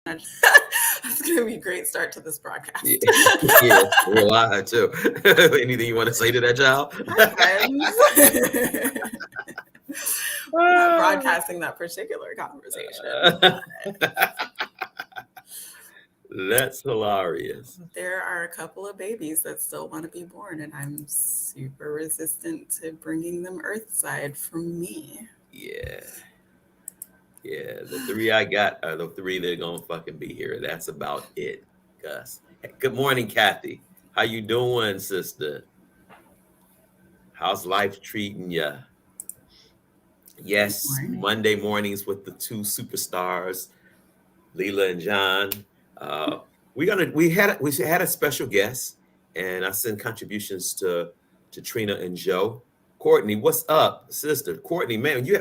It's going to be a great start to this broadcast. Yeah, we're live too. Anything you want to say to that, child? Hi, friends. We're not broadcasting that particular conversation. That's hilarious. There are a couple of babies that still want to be born, and I'm super resistant to bringing them earthside from me. Yeah. Yeah, the three I got are the three that are gonna fucking be here. That's about it, Gus. Hey, good morning, Kathy. How you doing, sister? How's life treating you? Yes, Morning. Monday mornings with the two superstars, Lila and John. We had a special guest, and I send contributions to Trina and Joe. Courtney, what's up, sister? Courtney, man, you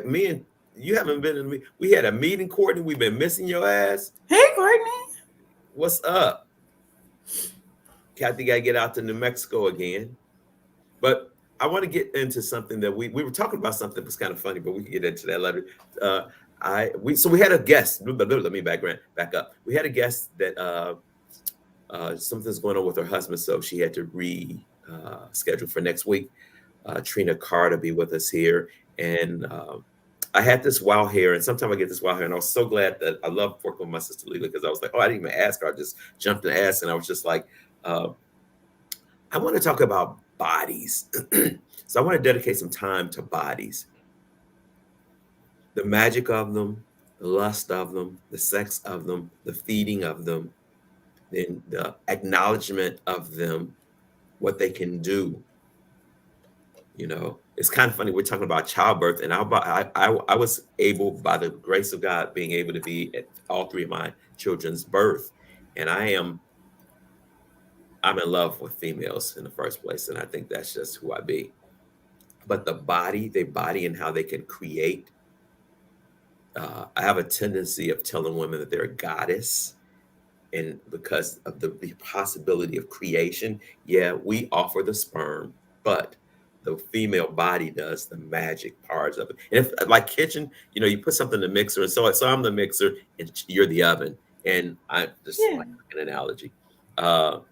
haven't been in me. We had a meeting, Courtney. We've been missing your ass. Hey, Courtney. What's up? Kathy got to get out to New Mexico again. But I want to get into something that we were talking about something that was kind of funny, but we can get into that later. We had a guest. Let me back up. We had a guest that something's going on with her husband, so she had to schedule for next week. Trina Carr to be with us here, and I had this wild hair, and sometimes I get this wild hair, and I was so glad that I love working with my sister Lila because I was like, oh, I didn't even ask her. I just jumped and asked, and I was just like, I want to talk about bodies. So I want to dedicate some time to bodies, the magic of them, the lust of them, the sex of them, the feeding of them, then the acknowledgement of them, what they can do. You know, it's kind of funny. We're talking about childbirth, and I was able, by the grace of God, being able to be at all three of my children's birth, and I'm in love with females in the first place, and I think that's just who I be. But their body and how they can create. I have a tendency of telling women that they're a goddess, and because of the possibility of creation, yeah, we offer the sperm, but the female body does the magic parts of it. And if, like kitchen, you put something in the mixer, and so I'm the mixer, and you're the oven, and I just like an analogy. But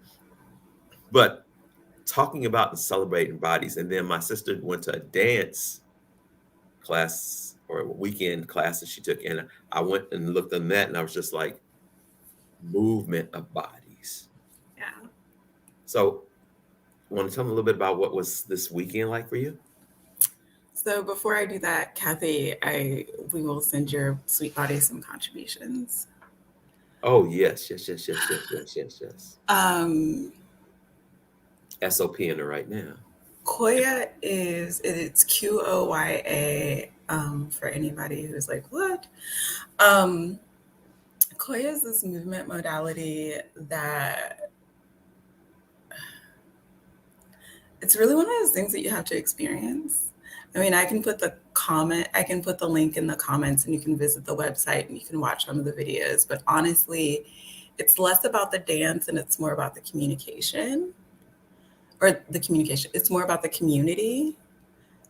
talking about and celebrating bodies, and then my sister went to a dance class or a weekend class that she took, and I went and looked on that, and I was just like, movement of bodies. Yeah. So, want to tell me a little bit about what was this weekend like for you? So before I do that, Kathy, we will send your sweet body some contributions. Oh yes. SOP in it right now. Koya it's QOYA. For anybody who's like, what? Koya is this movement modality that it's really one of those things that you have to experience. I mean, I can put the link in the comments, and you can visit the website and you can watch some of the videos. But honestly, it's less about the dance and it's more about the communication. It's more about the community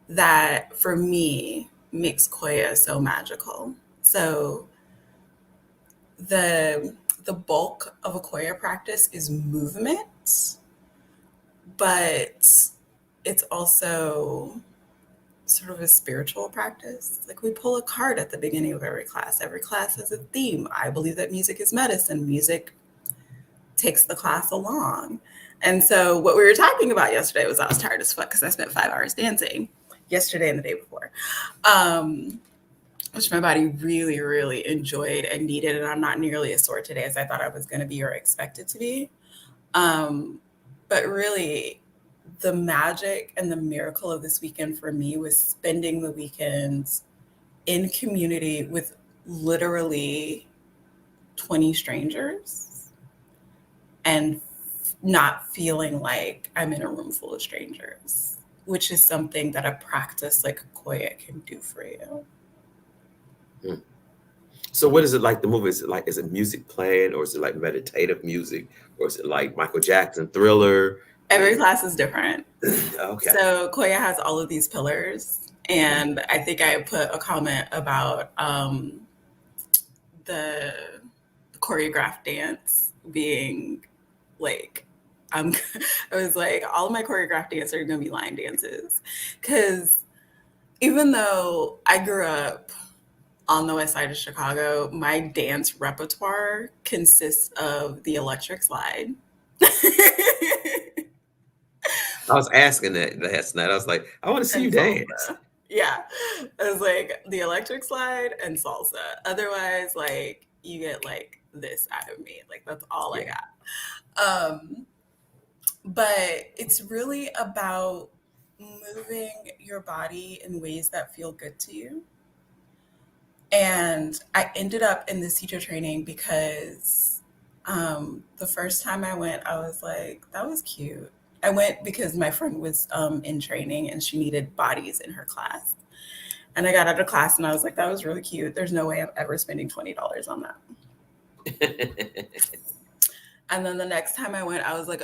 that, for me, makes Koya so magical. So the bulk of a Koya practice is movement, but it's also sort of a spiritual practice. Like, we pull a card at the beginning of every class. Every class has a theme. I believe that music is medicine. Music takes the class along. And so what we were talking about yesterday was I was tired as fuck because I spent 5 hours dancing yesterday and the day before, which my body really, really enjoyed and needed. And I'm not nearly as sore today as I thought I was going to be or expected to be. But really, the magic and the miracle of this weekend for me was spending the weekends in community with literally 20 strangers and not feeling like I'm in a room full of strangers, which is something that a practice like Koya can do for you. So what is it like, the movie? Is it music playing, or is it like meditative music, or is it like Michael Jackson, Thriller? Every class is different. Okay. So Koya has all of these pillars, and I think I put a comment about the choreographed dance being like, I'm, I was like, all of my choreographed dances are going to be line dances. Because even though I grew up on the west side of Chicago, my dance repertoire consists of the electric slide. I was asking that last night. I was like, I want to see you And dance. salsa. Yeah. It was like the electric slide and salsa. Otherwise, like you get like this out of me. Like that's all I Yeah. got. But it's really about moving your body in ways that feel good to you. And I ended up in this teacher training because the first time I went, I was like, that was cute. I went because my friend was in training and she needed bodies in her class. And I got out of class and I was like, that was really cute. There's no way I'm ever spending $20 on that. And then the next time I went, I was like,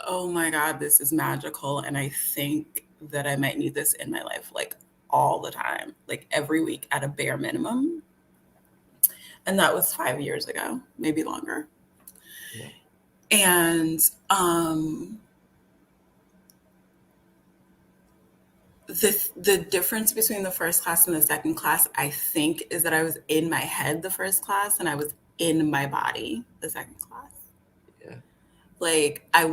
oh my God, this is magical. And I think that I might need this in my life, like all the time, like every week at a bare minimum. And that was 5 years ago, maybe longer. Yeah. And the difference between the first class and the second class, I think, is that I was in my head the first class and I was in my body the second class. Yeah. Like I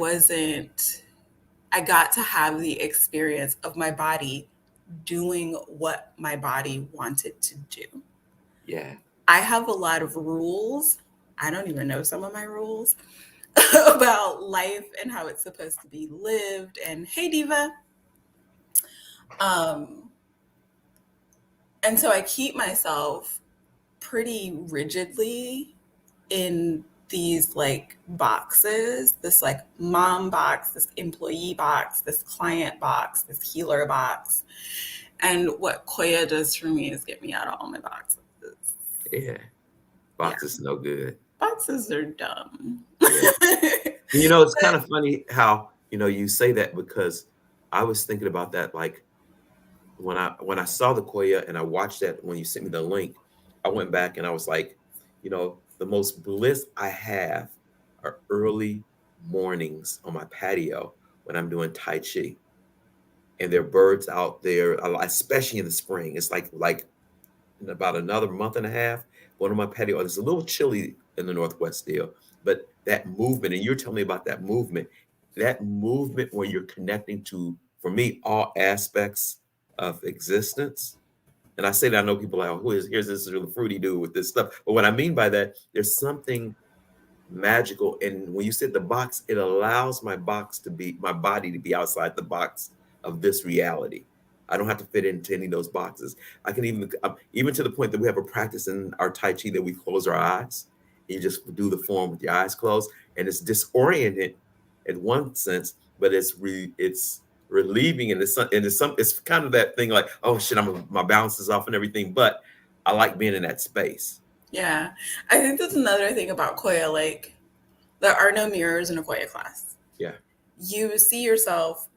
got to have the experience of my body doing what my body wanted to do. Yeah. I have a lot of rules. I don't even know some of my rules about life and how it's supposed to be lived. And hey, Diva. And so I keep myself pretty rigidly in these like boxes, this like mom box, this employee box, this client box, this healer box. And what Koya does for me is get me out of all my boxes. Yeah. Yeah, Box is no good. boxes are dumb. Yeah. You know, it's kind of funny how, you say that because I was thinking about that like when I saw the Koya and I watched that when you sent me the link, I went back and I was like, the most bliss I have are early mornings on my patio when I'm doing Tai Chi. And there are birds out there, especially in the spring. It's like in about another month and a half, going on my patio. It's a little chilly in the Northwest still, but that movement, and you're telling me about that movement where you're connecting to, for me, all aspects of existence. And I say that I know people are like, oh, here's this really fruity dude with this stuff. But what I mean by that, there's something magical. And when you said the box, it allows my body to be outside the box of this reality. I don't have to fit into any of those boxes. I can even to the point that we have a practice in our Tai Chi that we close our eyes. You just do the form with your eyes closed, and it's disoriented in one sense, but it's relieving, and it's kind of that thing like, oh shit, my balance is off and everything. But I like being in that space. Yeah. I think that's another thing about Koya. Like, there are no mirrors in a Koya class. Yeah. You see yourself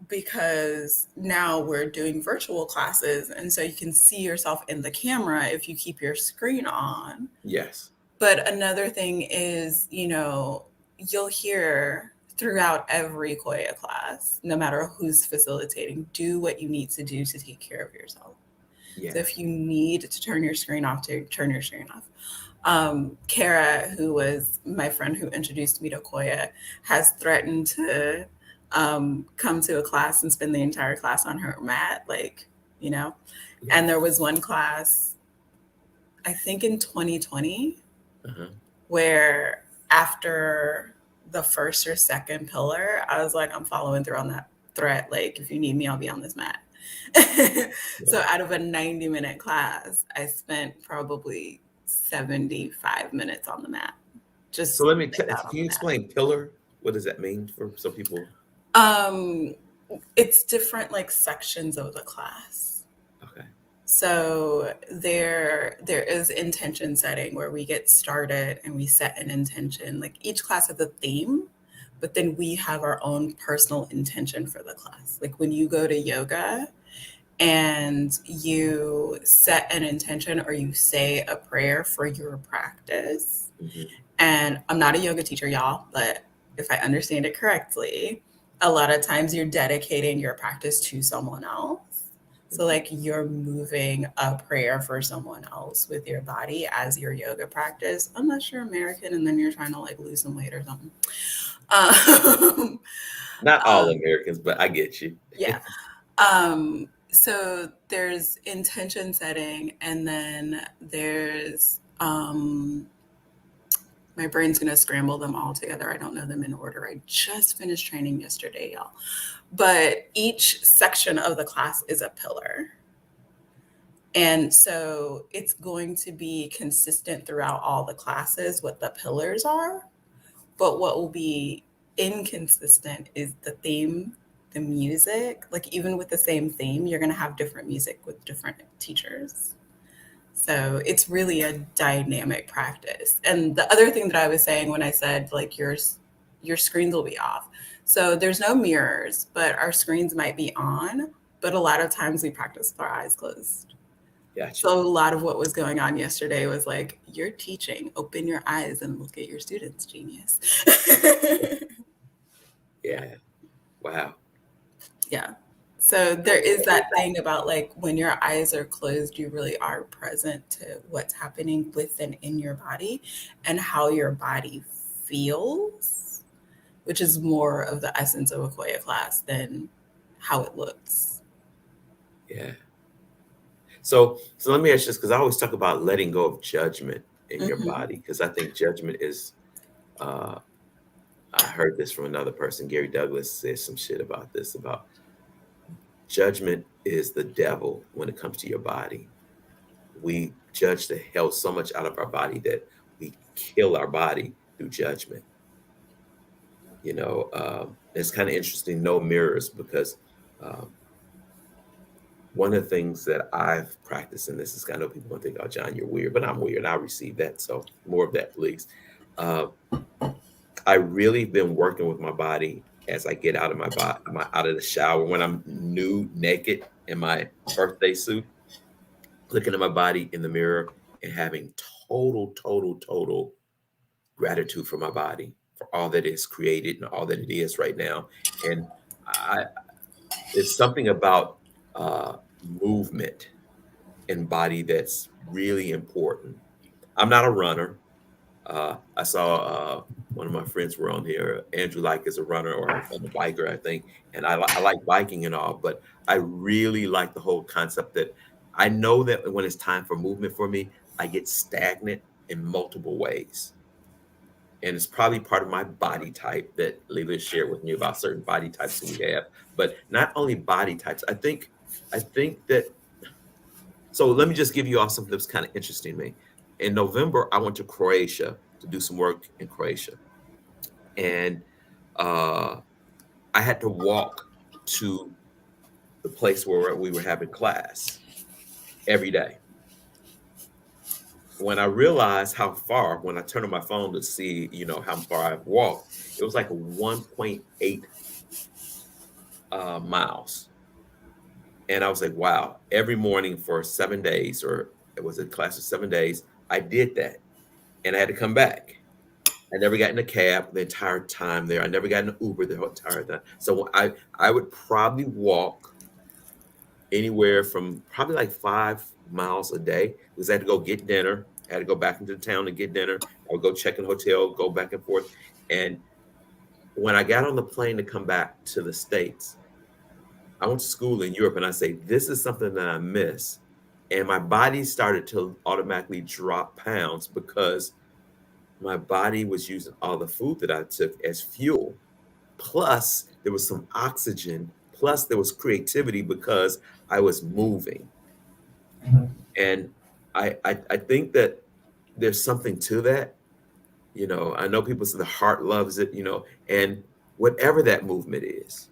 because now we're doing virtual classes. And so you can see yourself in the camera if you keep your screen on. Yes. But another thing is, you'll hear throughout every Koya class, no matter who's facilitating, do what you need to do to take care of yourself. Yeah. So if you need to turn your screen off, to turn your screen off. Kara, who was my friend who introduced me to Koya, has threatened to come to a class and spend the entire class on her mat, Yeah. And there was one class, I think in 2020, Uh-huh. where after the first or second pillar, I was like, I'm following through on that threat. Like, if you need me, I'll be on this mat. So Yeah. out of a 90-minute class, I spent probably 75 minutes on the mat. So Just let me laid can out on you the mat. explain pillar? What does that mean for some people? Um, it's different like sections of the class. Okay. So there is intention setting where we get started and we set an intention. Like each class has a theme, but then we have our own personal intention for the class. Like when you go to yoga and you set an intention or you say a prayer for your practice, Mhm. And I'm not a yoga teacher, y'all, but if I understand it correctly, a lot of times you're dedicating your practice to someone else. So, Mhm. like, you're moving a prayer for someone else with your body as your yoga practice, unless you're American and then you're trying to like lose some weight or something. Um, Not all um, Americans, but I get you. yeah. So there's intention setting, and then there's my brain's gonna scramble them all together. I don't know them in order. I just finished training yesterday, y'all. But each section of the class is a pillar. And so it's going to be consistent throughout all the classes what the pillars are. But what will be inconsistent is the theme, the music. Like, even with the same theme, you're going to have different music with different teachers. So it's really a dynamic practice. And the other thing that I was saying when I said like your screens will be off. So there's no mirrors, but our screens might be on. But a lot of times we practice with our eyes closed. Gotcha. So a lot of what was going on yesterday was like, you're teaching, open your eyes and look at your students, genius. Yeah. Wow. Yeah. So there is that thing about like when your eyes are closed, you really are present to what's happening with and in your body and how your body feels, which is more of the essence of a Koya class than how it looks. Yeah. So let me ask you this, because I always talk about letting go of judgment in your Hmm. body, because I think judgment is uh I heard this from another person. Gary Douglas says some shit about this, about judgment is the devil when it comes to your body. We judge the hell so much out of our body that we kill our body through judgment. It's kind of interesting, no mirrors, because um, one of the things that I've practiced, and this is, I know people gonna think, oh, John, you're weird, but I'm weird. And I receive that. So more of that, please. Uh, I really been working with my body as I get out of my body, out of the shower when I'm nude, naked in my birthday suit, looking at my body in the mirror and having total, total, total gratitude for my body, for all that is created and all that it is right now. And I, it's something about movement and body that's really important. I'm not a runner. I saw one of my friends were on here. Andrew Like is a runner or a biker, I think, and I like biking and all, but I really like the whole concept that I know that when it's time for movement for me, I get stagnant in multiple ways, and it's probably part of my body type that Lila shared with me about certain body types that we have, but not only body types. I think that so let me just give you all something that's kind of interesting to me. In November, I went to Croatia to do some work in Croatia, and uh, I had to walk to the place where we were having class every day. When I realized how far, when I turned on my phone to see, how far I've walked, it was like 1.8 miles. And I was like, wow, every morning for 7 days, or it was a class of 7 days, I did that. And I had to come back. I never got in a cab the entire time there. I never got in an Uber the whole entire time. So I would probably walk anywhere from probably like 5 miles a day, because I had to go get dinner. I had to go back into the town to get dinner. I would go check in a hotel, go back and forth. And when I got on the plane to come back to the States, I went to school in Europe, and I say, this is something that I miss. And my body started to automatically drop pounds because my body was using all the food that I took as fuel. Plus, there was some oxygen. Plus, there was creativity because I was moving. And I think that there's something to that. I know people say the heart loves it, and whatever that movement is,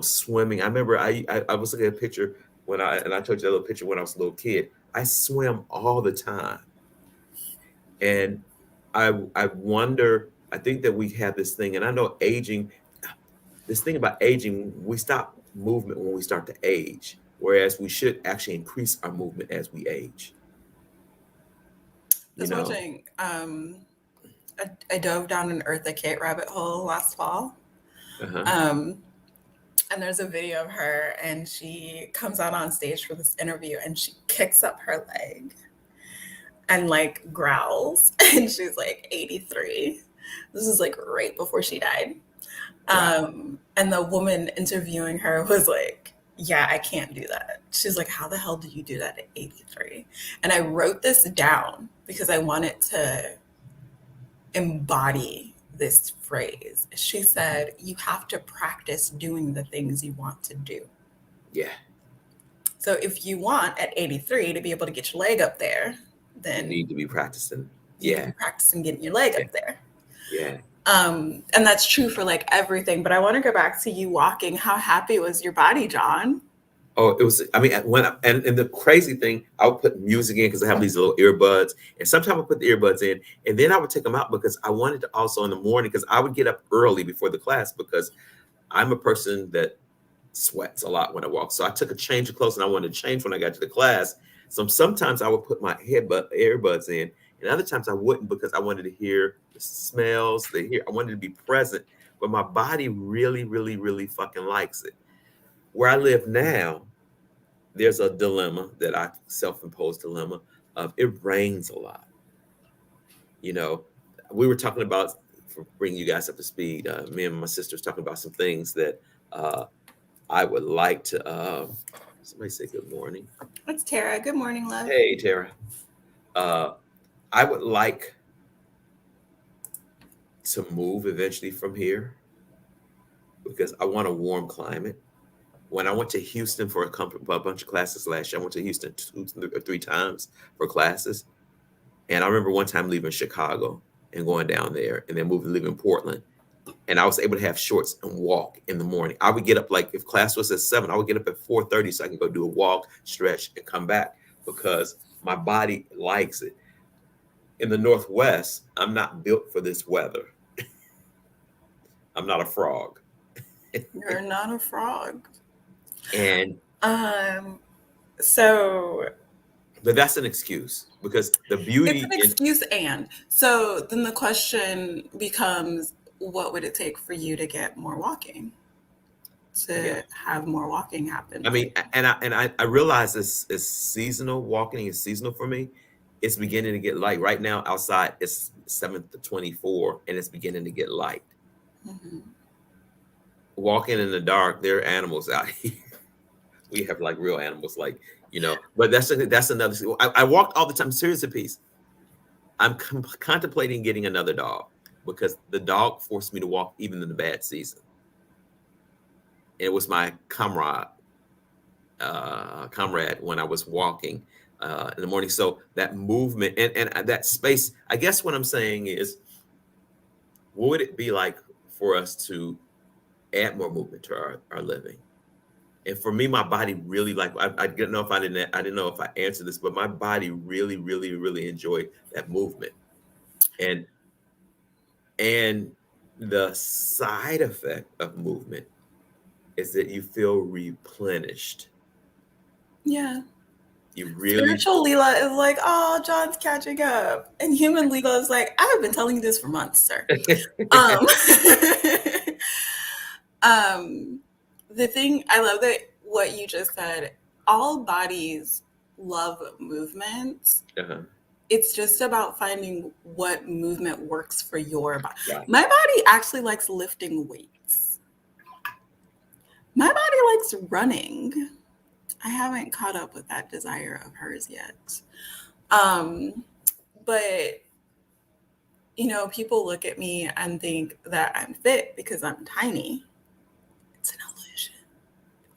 swimming. I remember I was looking at a picture and I told you that little picture when I was a little kid. I swam all the time. And I wonder, I think that we have this thing, and I know aging, this thing about aging, we stop movement when we start to age, whereas we should actually increase our movement as we age. I was watching, I dove down an Eartha Kitt rabbit hole last fall. Uh-huh. Um, and there's a video of her, and she comes out on stage for this interview, and she kicks up her leg and like growls, and she's like 83. This is like right before she died. Wow. And the woman interviewing her was like, yeah, I can't do that. She's like, how the hell do you do that at 83? And I wrote this down because I wanted to embody this phrase. She said, you have to practice doing the things you want to do. Yeah. So if you want at 83 to be able to get your leg up there, You then need to be practicing. you need to be practicing getting your leg Yeah. up there. Yeah. And that's true for like everything. But I want to go back to you walking. How happy was your body, John? Oh, it was. I mean, and the crazy thing, I would put music in because I have these little earbuds, and sometimes I would put the earbuds in, and then I would take them out because I wanted to also in the morning because I would get up early before the class because I'm a person that sweats a lot when I walk. So I took a change of clothes, and I wanted to change when I got to the class. So sometimes I would put my earbuds in, and other times I wouldn't because I wanted to hear the smells, I wanted to be present. But my body really, really, really fucking likes it. Where I live now, there's a dilemma that I self-imposed dilemma of it rains a lot. You know, we were talking about for bringing you guys up to speed. Me and my sister was talking about some things that I would like to. Somebody say good morning. It's Tara. Good morning, love. Hey, Tara. I would like to move eventually from here because I want a warm climate. When I went to Houston for a bunch of classes last year, I went to Houston 2 or 3 times for classes. And I remember one time leaving Chicago and going down there and then leaving Portland. And I was able to have shorts and walk in the morning. I would get up, like if class was at 7, I would get up at 4:30 so I can go do a walk, stretch, and come back because my body likes it. In the Northwest, I'm not built for this weather. I'm not a frog. You're not a frog. And so but that's an excuse because the beauty it's an excuse. And so then the question becomes, what would it take for you to get more walking, to have more walking happen? I mean, and I realize this is seasonal. Walking is seasonal for me. It's beginning to get light right now. Outside it's 7 to 24, and it's beginning to get light. Mm-hmm. Walking in the dark, there are animals out here. We have like real animals, like But that's another. I walked all the time. Serious a piece. I'm contemplating getting another dog because the dog forced me to walk even in the bad season. And it was my comrade when I was walking in the morning. So that movement and that space, I guess what I'm saying is, what would it be like for us to add more movement to our living? And for me, my body really I didn't know if I answered this, but my body really, really, really enjoyed that movement. And the side effect of movement is that you feel replenished. Yeah. You really Spiritual Lila is like, oh, John's catching up. And human Lila is like, I have been telling you this for months, sir. The thing, I love that what you just said, all bodies love movement. Uh-huh. It's just about finding what movement works for your body. Right. My body actually likes lifting weights. My body likes running. I haven't caught up with that desire of hers yet. But, people look at me and think that I'm fit because I'm tiny. It's an illusion.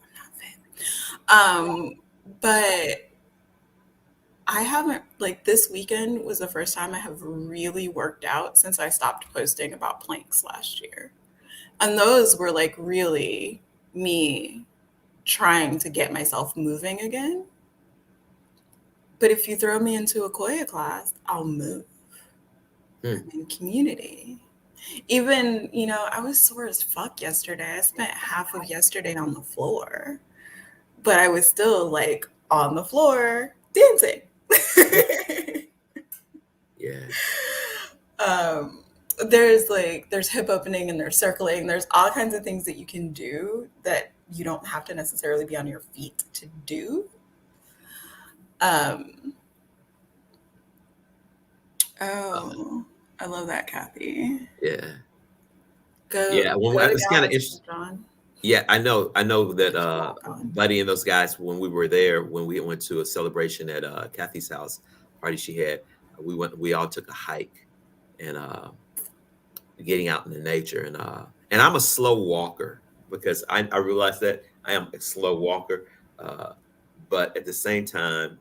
I'm not fit. But I haven't, this weekend was the first time I have really worked out since I stopped posting about planks last year. And those were really me trying to get myself moving again. But if you throw me into a Koya class, I'll move. I'm in community. Even, I was sore as fuck yesterday. I spent half of yesterday on the floor, but I was still on the floor dancing. Yeah. um, there's hip opening and there's circling. There's all kinds of things that you can do that you don't have to necessarily be on your feet to do. Um, oh, I love that, Kathy. Yeah. Go Yeah. When go to it's kind of Galveston, interesting. John. Yeah, I know that Get your walk on. Buddy and those guys when we were there when we went to a celebration at Kathy's house party she had, we all took a hike and getting out in the nature and I'm a slow walker because I realize that I am a slow walker, uh, but at the same time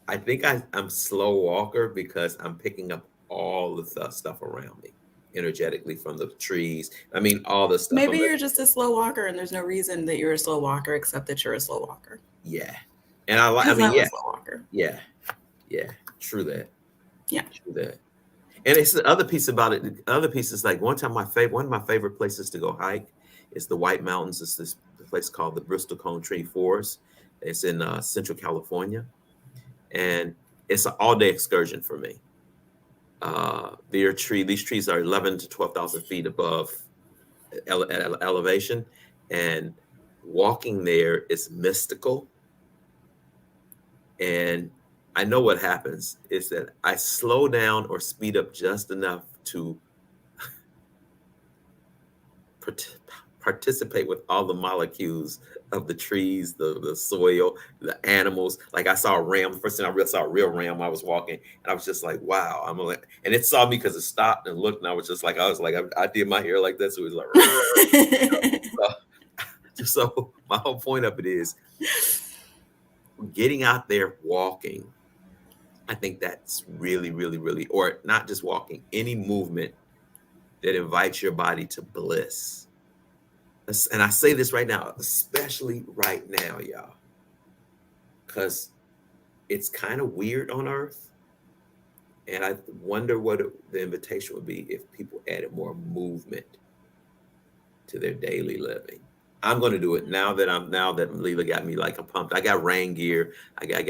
I think I'm slow walker because I'm picking up all of the stuff around me energetically from the trees. I mean, all the stuff. Maybe you're just a slow walker, and there's no reason that you're a slow walker except that you're a slow walker. Yeah, and I like. I Because mean, I'm a yeah, slow walker. yeah, yeah. True that. Yeah. True that. And it's the other piece about it. The other piece is like one of my favorite places to go hike is the White Mountains. It's this place called the Bristol Cone Tree Forest. It's in Central California, and it's an all-day excursion for me. These trees are 11 to 12,000 feet above elevation, and walking there is mystical. And I know what happens is that I slow down or speed up just enough to part- participate with all the molecules of the trees, the soil, the animals. Like I saw a ram. The first time saw a real ram, I was walking, and I was just like, "Wow!" And it saw me because it stopped and looked, and I was like, I did my hair like this. It was like, so my whole point of it is getting out there walking. I think that's really, really, really, or not just walking, any movement that invites your body to bliss. And I say this right now, especially right now, y'all, because it's kind of weird on Earth. And I wonder what the invitation would be if people added more movement to their daily living. I'm going to do it now that Lila got me like I'm pumped. I got rain gear. I got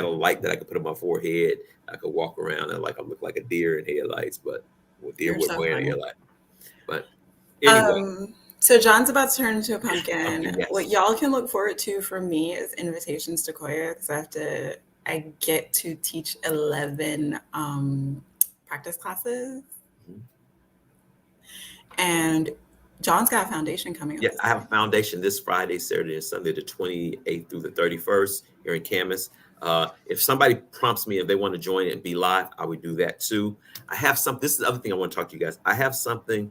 a light that I can put on my forehead. I could walk around and like I look like a deer in headlights, but deer You're wouldn't so wear a funny. headlight. But anyway, So John's about to turn into a pumpkin, pumpkin. What yes. y'all can look forward to from me is invitations to Koya because I get to teach 11 practice classes, Mhm. and John's got a foundation coming up Yeah, this I have a year. foundation this Friday, Saturday, and Sunday, the 28th through the 31st here in Camas. If somebody prompts me if they want to join it and be live, I would do that too. I have some. This is the other thing I want to talk to you guys. I have something.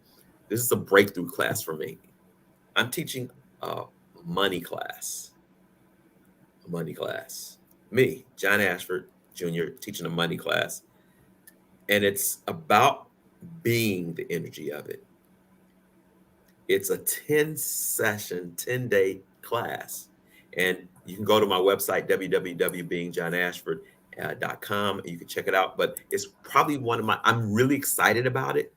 This is a breakthrough class for me. I'm teaching a money class. A money class. Me, John Ashford Jr., teaching a money class, and it's about being the energy of it. It's a 10 session, 10-day class. And you can go to my website, www.beingjohnashford.com, and you can check it out. But it's probably I'm really excited about it.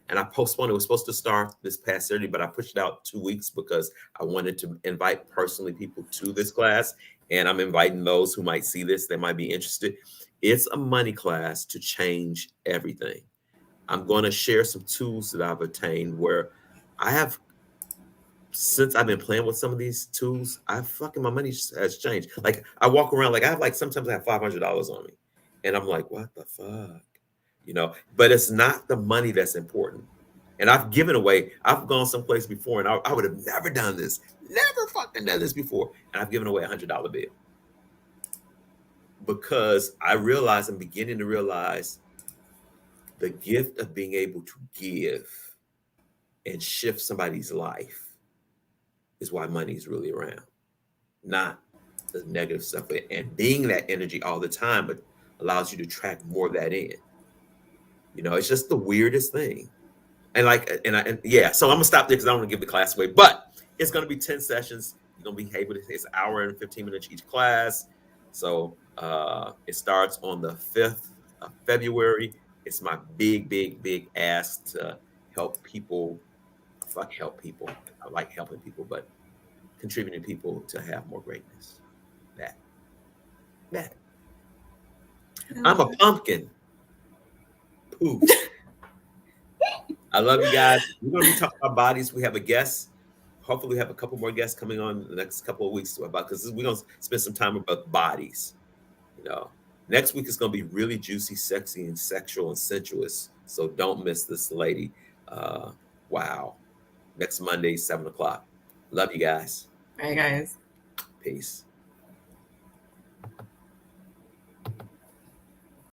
And I postponed, it was supposed to start this past Saturday, but I pushed it out 2 weeks because I wanted to invite personally people to this class. And I'm inviting those who might see this, they might be interested. It's a money class to change everything. I'm going to share some tools that I've attained where I have since I've been playing with some of these tools, my money has changed. Like I walk around, like I have like sometimes I have $500 on me, and I'm like, what the fuck, But it's not the money that's important. And I've given away. I've gone someplace before, and I would have never done this, never fucking done this before, and I've given away $100 bill because I'm beginning to realize the gift of being able to give and shift somebody's life is why money is really around. Not the negative stuff. And being that energy all the time, but allows you to track more of that in. It's just the weirdest thing. And yeah, so I'm gonna stop there because I don't want to give the class away. But it's gonna be 10 sessions. You're gonna be able to, it's an hour and 15 minutes each class. So it starts on the 5th of February. It's my big, big, big ask to help people. Fuck help people. I like helping people, but contributing people to have more greatness. That. That. I I'm love a it. pumpkin. Poof. I love you guys. We're going to be talking about bodies. We have a guest. Hopefully, we have a couple more guests coming on in the next couple of weeks about, because we're going to spend some time about bodies. You know, next week is going to be really juicy, sexy, and sexual and sensuous. So don't miss this lady. Wow. Next Monday, 7 o'clock. Love you guys. Bye, guys. Peace.